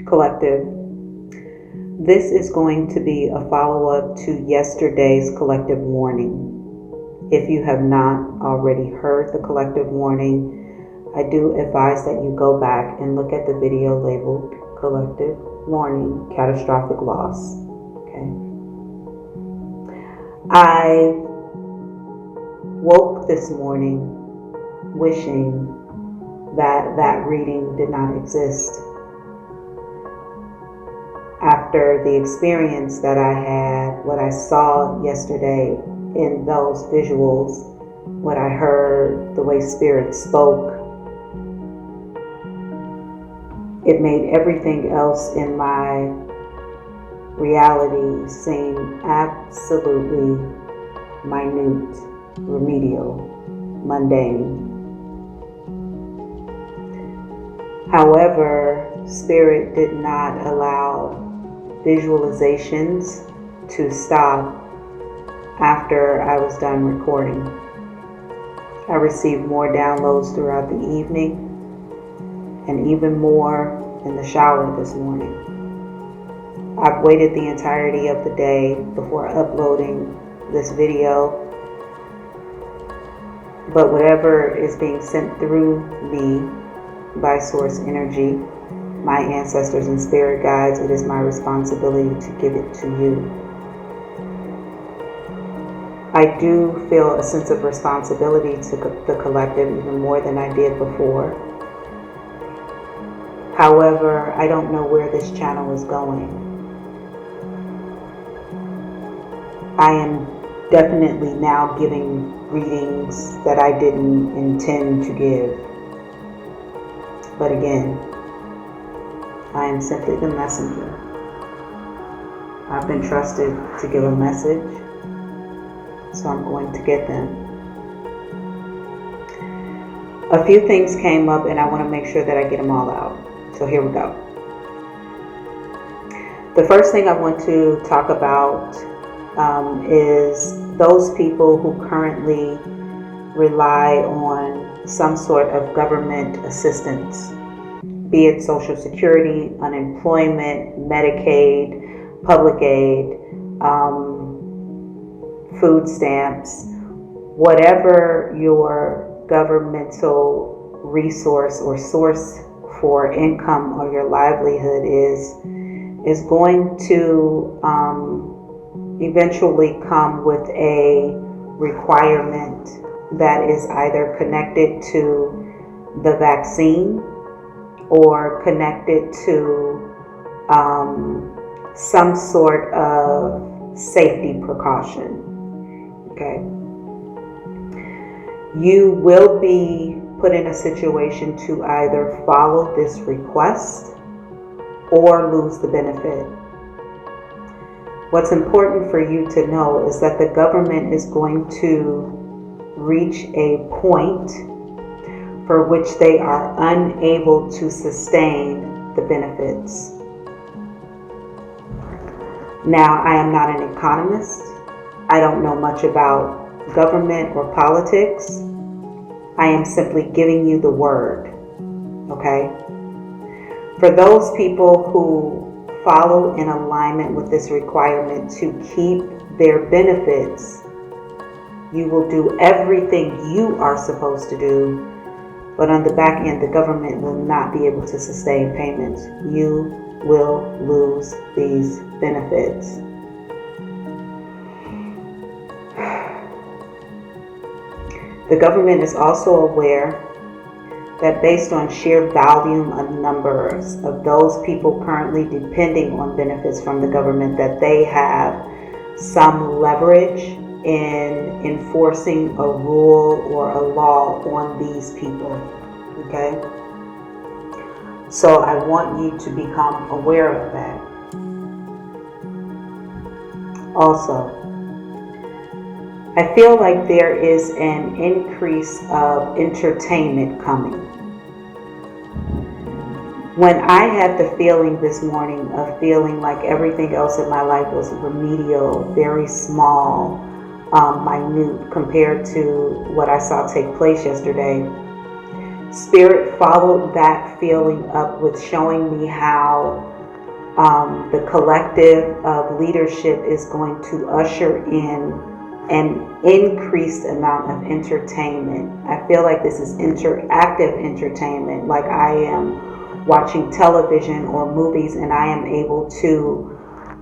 Collective. This is going to be a follow-up to yesterday's collective warning. If you have not already heard the collective warning, I do advise that you go back and look at the video labeled Collective Warning, Catastrophic Loss. Okay. I woke this morning wishing that reading did not exist. After the experience that I had, what I saw yesterday in those visuals, what I heard, the way Spirit spoke, it made everything else in my reality seem absolutely minute, remedial, mundane. However, Spirit did not allow visualizations to stop after I was done recording. I received more downloads throughout the evening and even more in the shower this morning. I've waited the entirety of the day before uploading this video, but whatever is being sent through me by source energy, my ancestors and spirit guides, it is my responsibility to give it to you. I do feel a sense of responsibility to the collective even more than I did before. However, I don't know where this channel is going. I am definitely now giving readings that I didn't intend to give. But again, I am simply the messenger. I've been trusted to give a message, so I'm going to get them. A few things came up and I want to make sure that I get them all out. So here we go. The first thing I want to talk about is those people who currently rely on some sort of government assistance, be it Social Security, unemployment, Medicaid, public aid, food stamps, whatever your governmental resource or source for income or your livelihood is going to eventually come with a requirement that is either connected to the vaccine or connected to some sort of safety precaution. Okay. You will be put in a situation to either follow this request or lose the benefit. What's important for you to know is that the government is going to reach a point for which they are unable to sustain the benefits. Now, I am not an economist. I don't know much about government or politics. I am simply giving you the word, okay? For those people who follow in alignment with this requirement to keep their benefits, you will do everything you are supposed to do, but on the back end, the government will not be able to sustain payments. You will lose these benefits. The government is also aware that based on sheer volume of numbers of those people currently depending on benefits from the government, that they have some leverage in enforcing a rule or a law on these people. Okay? So I want you to become aware of that. Also, I feel like there is an increase of entertainment coming. When I had the feeling this morning of feeling like everything else in my life was remedial, very small, minute compared to what I saw take place yesterday, Spirit followed that feeling up with showing me how the collective of leadership is going to usher in an increased amount of entertainment. I feel like this is interactive entertainment, like I am watching television or movies and I am able to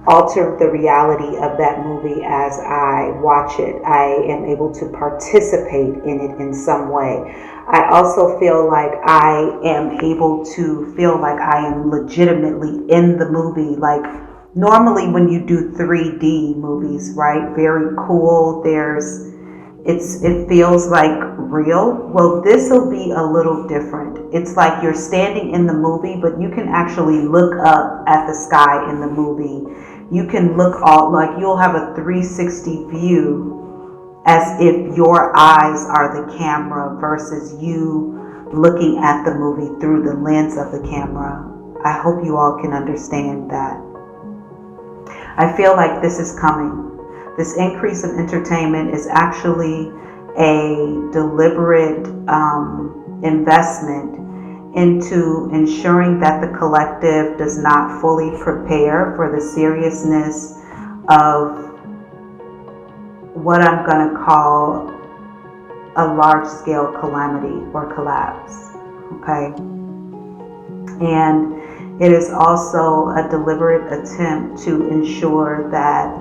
alter the reality of that movie as I watch it. I am able to participate in it in some way. I also feel like I am able to feel like I am legitimately in the movie. Like normally when you do 3D movies, right? Very cool. It feels like real. Well, this will be a little different. It's like you're standing in the movie, but you can actually look up at the sky in the movie. You can look all, like you'll have a 360 view as if your eyes are the camera versus you looking at the movie through the lens of the camera. I hope you all can understand that. I feel like this is coming. This increase of entertainment is actually a deliberate investment into ensuring that the collective does not fully prepare for the seriousness of what I'm going to call a large-scale calamity or collapse. Okay? And it is also a deliberate attempt to ensure that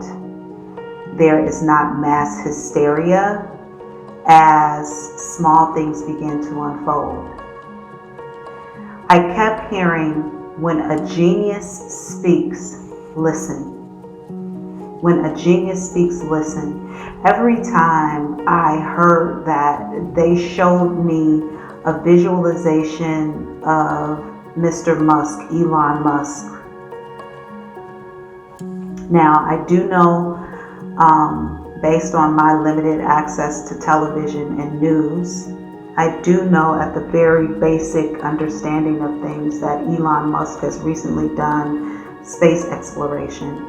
there is not mass hysteria as small things begin to unfold. I kept hearing, when a genius speaks, listen. When a genius speaks, listen. Every time I heard that, they showed me a visualization of Mr. Musk, Elon Musk. Now, I do know, based on my limited access to television and news, I do know at the very basic understanding of things that Elon Musk has recently done space exploration.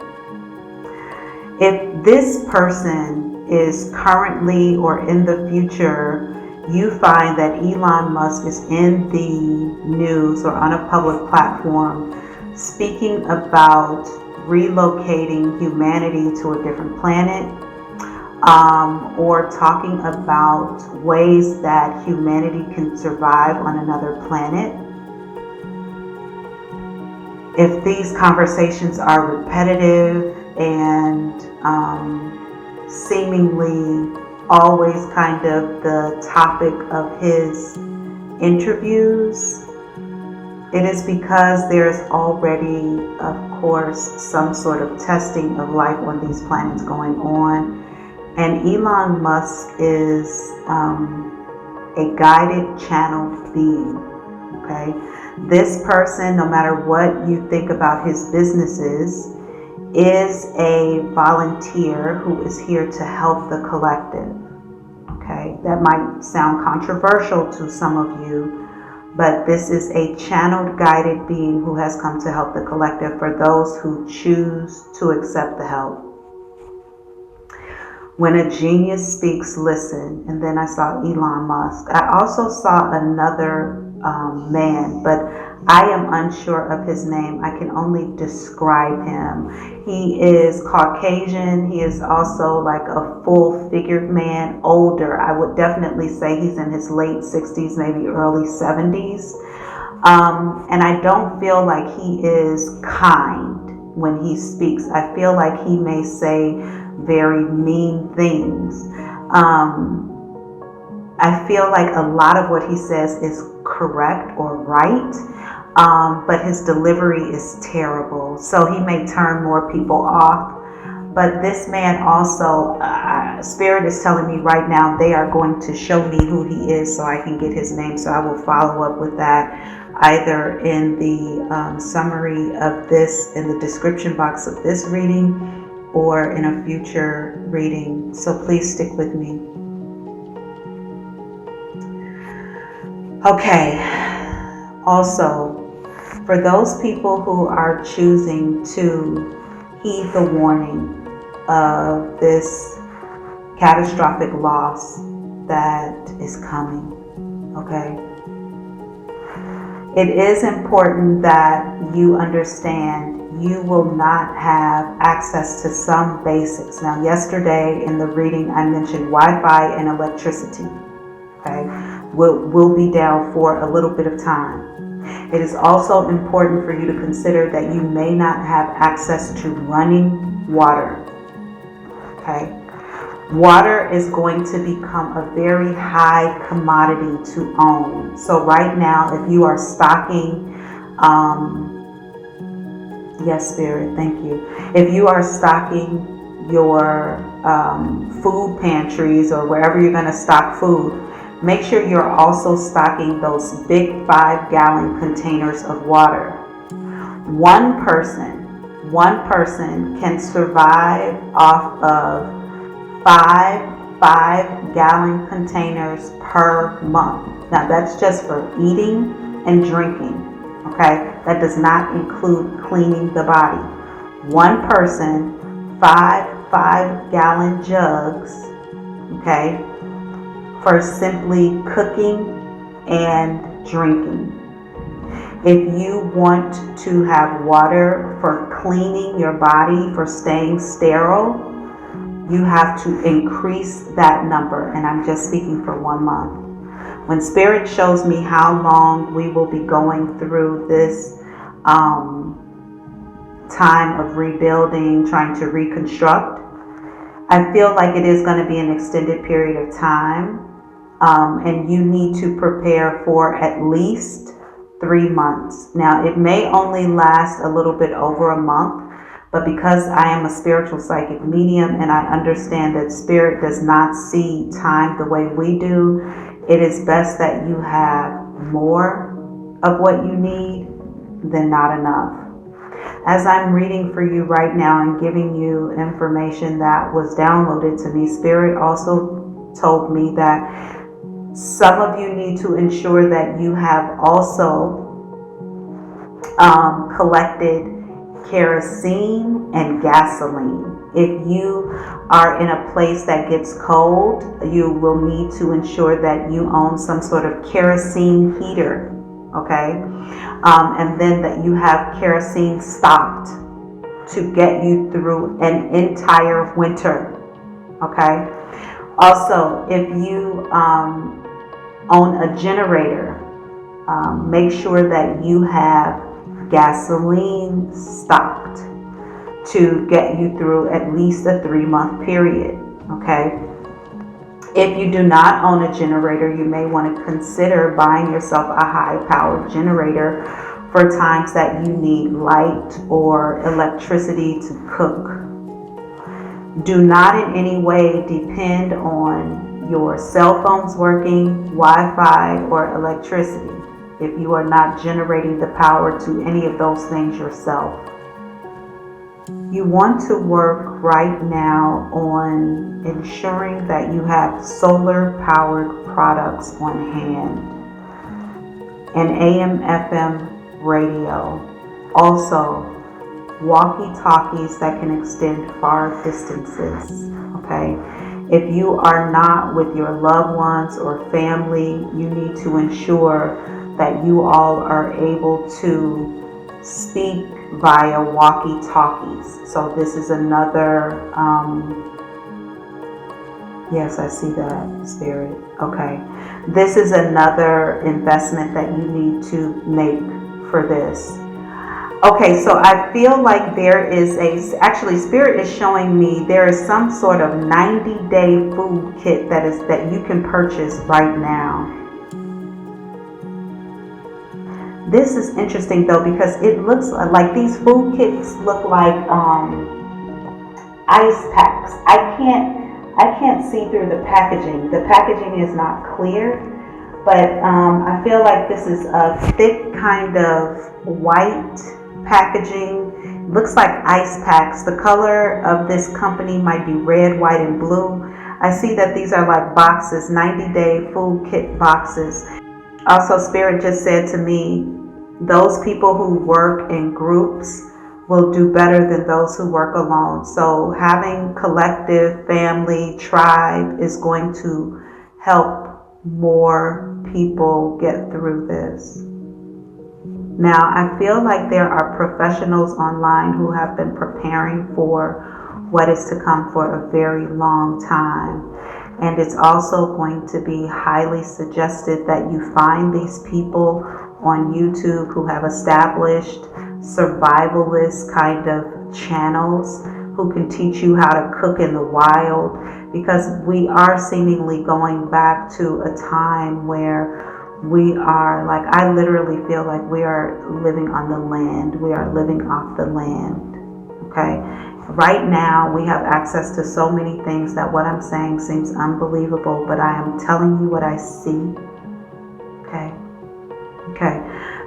If this person is currently or in the future, you find that Elon Musk is in the news or on a public platform speaking about relocating humanity to a different planet, or talking about ways that humanity can survive on another planet. If these conversations are repetitive and seemingly always kind of the topic of his interviews, it is because there's already, of course, some sort of testing of life on these planets going on. And Elon Musk is a guided channel being, okay? This person, no matter what you think about his businesses, is a volunteer who is here to help the collective, okay? That might sound controversial to some of you, but this is a channeled, guided being who has come to help the collective for those who choose to accept the help. When a genius speaks, listen. And then I saw Elon Musk. I also saw another man, but I am unsure of his name. I can only describe him. He is Caucasian. He is also like a full-figured man, older. I would definitely say he's in his late 60s, maybe early 70s. And I don't feel like he is kind when he speaks. I feel like he may say very mean things. I feel like a lot of what he says is correct or right, but his delivery is terrible. So he may turn more people off. But this man also, Spirit is telling me right now they are going to show me who he is so I can get his name. So I will follow up with that either in the summary of this, in the description box of this reading, or in a future reading. So please stick with me. Okay. Also, for those people who are choosing to heed the warning of this catastrophic loss that is coming, okay? It is important that you understand you will not have access to some basics. Now, yesterday in the reading, I mentioned Wi-Fi and electricity. Okay, will be down for a little bit of time. It is also important for you to consider that you may not have access to running water. Okay, water is going to become a very high commodity to own. So right now, if you are stocking, yes, Spirit, thank you. If you are stocking your food pantries or wherever you're going to stock food, make sure you're also stocking those big 5-gallon containers of water. One person can survive off of 5-gallon containers per month. Now that's just for eating and drinking. Okay, that does not include cleaning the body. One person, 5-gallon jugs, okay, for simply cooking and drinking. If you want to have water for cleaning your body, for staying sterile, you have to increase that number. And I'm just speaking for 1 month. When Spirit shows me how long we will be going through this time of rebuilding, trying to reconstruct, I feel like it is going to be an extended period of time. And you need to prepare for at least 3 months. Now, it may only last a little bit over a month, but because I am a spiritual psychic medium and I understand that Spirit does not see time the way we do, it is best that you have more of what you need than not enough. As I'm reading for you right now and giving you information that was downloaded to me, Spirit also told me that some of you need to ensure that you have also collected kerosene and gasoline. If you are in a place that gets cold, you will need to ensure that you own some sort of kerosene heater, okay? And then that you have kerosene stocked to get you through an entire winter, okay? Also, if you own a generator, make sure that you have gasoline stocked to get you through at least a 3-month period, okay? If you do not own a generator, you may want to consider buying yourself a high-powered generator for times that you need light or electricity to cook. Do not in any way depend on your cell phones working, Wi-Fi, or electricity if you are not generating the power to any of those things yourself. You want to work right now on ensuring that you have solar-powered products on hand, an AM/FM radio, also walkie-talkies that can extend far distances, okay? If you are not with your loved ones or family, you need to ensure that you all are able to speak via walkie-talkies. So this is another, yes, I see that, Spirit. Okay. This is another investment that you need to make for this. Okay, so I feel like there is actually Spirit is showing me there is some sort of 90-day food kit that you can purchase right now. This is interesting though, because it looks like these food kits look like ice packs. I can't see through the packaging. The packaging is not clear, but I feel like this is a thick kind of white packaging. Looks like ice packs. The color of this company might be red, white, and blue. I see that these are like boxes, 90-day food kit boxes. Also, Spirit just said to me, those people who work in groups will do better than those who work alone. So having collective, family, tribe is going to help more people get through this. Now, I feel like there are professionals online who have been preparing for what is to come for a very long time. And it's also going to be highly suggested that you find these people on YouTube who have established survivalist kind of channels who can teach you how to cook in the wild, because we are seemingly going back to a time where we are, like, I literally feel like we are living on the land. We are living off the land. Okay? Right now, we have access to so many things that what I'm saying seems unbelievable, but I am telling you what I see. Okay? Okay.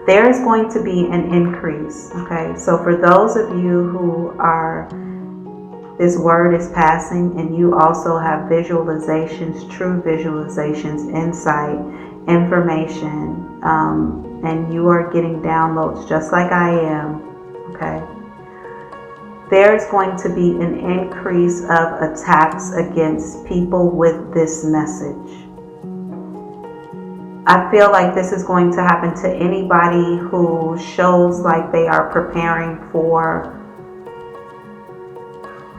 There is going to be an increase. Okay? So for those of you who are, this word is passing, and you also have visualizations, true visualizations, insight, information, and you are getting downloads just like I am. Okay? There's going to be an increase of attacks against people with this message. I feel like this is going to happen to anybody who shows like they are preparing for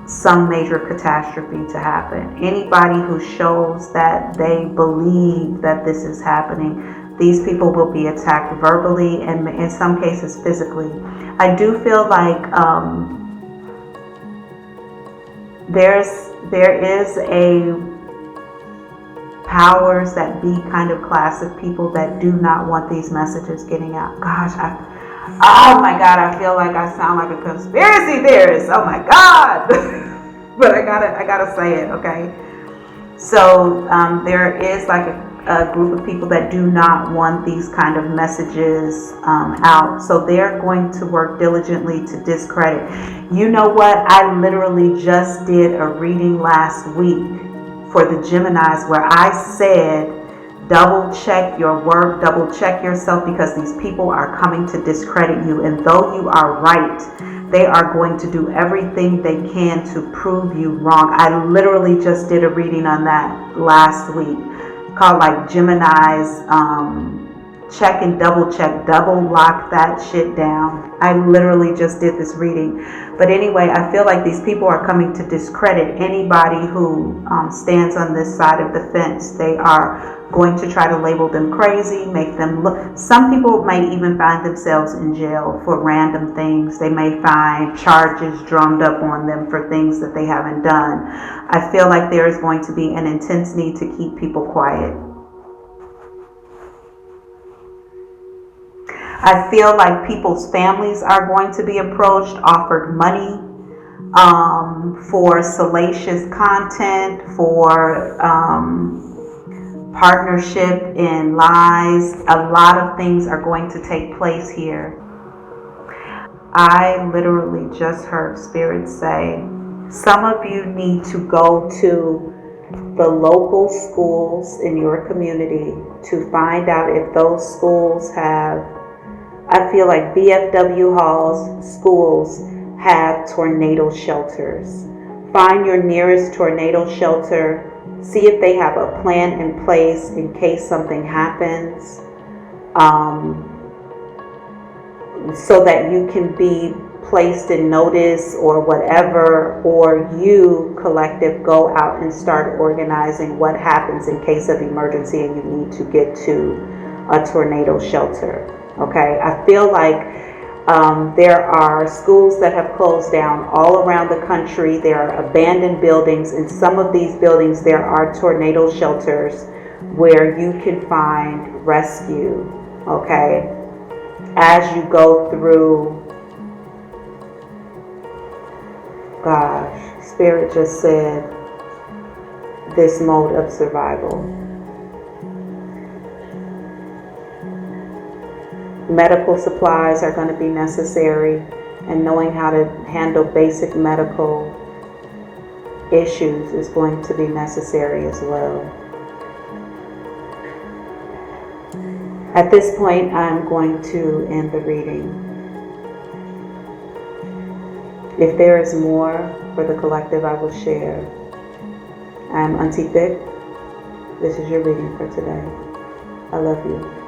some major catastrophe to happen. Anybody who shows that they believe that this is happening, these people will be attacked verbally and in some cases physically. I do feel like there is a powers that be kind of class of people that do not want these messages getting out. Gosh, oh my God, I feel like I sound like a conspiracy theorist. Oh my God. But I gotta say it, okay? So there is like a group of people that do not want these kind of messages out. So they're going to work diligently to discredit. You know what? I literally just did a reading last week for the Geminis where I said, double check your work, double check yourself, because these people are coming to discredit you. And though you are right, they are going to do everything they can to prove you wrong. I literally just did a reading on that last week called like Gemini's check and double check, double lock that shit down. I literally just did this reading. But anyway, I feel like these people are coming to discredit anybody who stands on this side of the fence. They are going to try to label them crazy, make them look. Some people may even find themselves in jail for random things. They may find charges drummed up on them for things that they haven't done. I feel like there is going to be an intense need to keep people quiet. I feel like people's families are going to be approached, offered money for salacious content, for partnership in lies. A lot of things are going to take place here. I literally just heard Spirit say, some of you need to go to the local schools in your community to find out if those schools have, I feel like VFW halls, schools have tornado shelters. Find your nearest tornado shelter. See if they have a plan in place in case something happens, so that you can be placed in notice or whatever, or you, collective, go out and start organizing what happens in case of emergency and you need to get to a tornado shelter. Okay, I feel like there are schools that have closed down all around the country. There are abandoned buildings. In some of these buildings, there are tornado shelters where you can find rescue, okay, as you go through. Gosh, Spirit just said this mode of survival. Medical supplies are going to be necessary, and knowing how to handle basic medical issues is going to be necessary as well. At this point, I'm going to end the reading. If there is more for the collective, I will share. I'm Auntie Thick. This is your reading for today. I love you.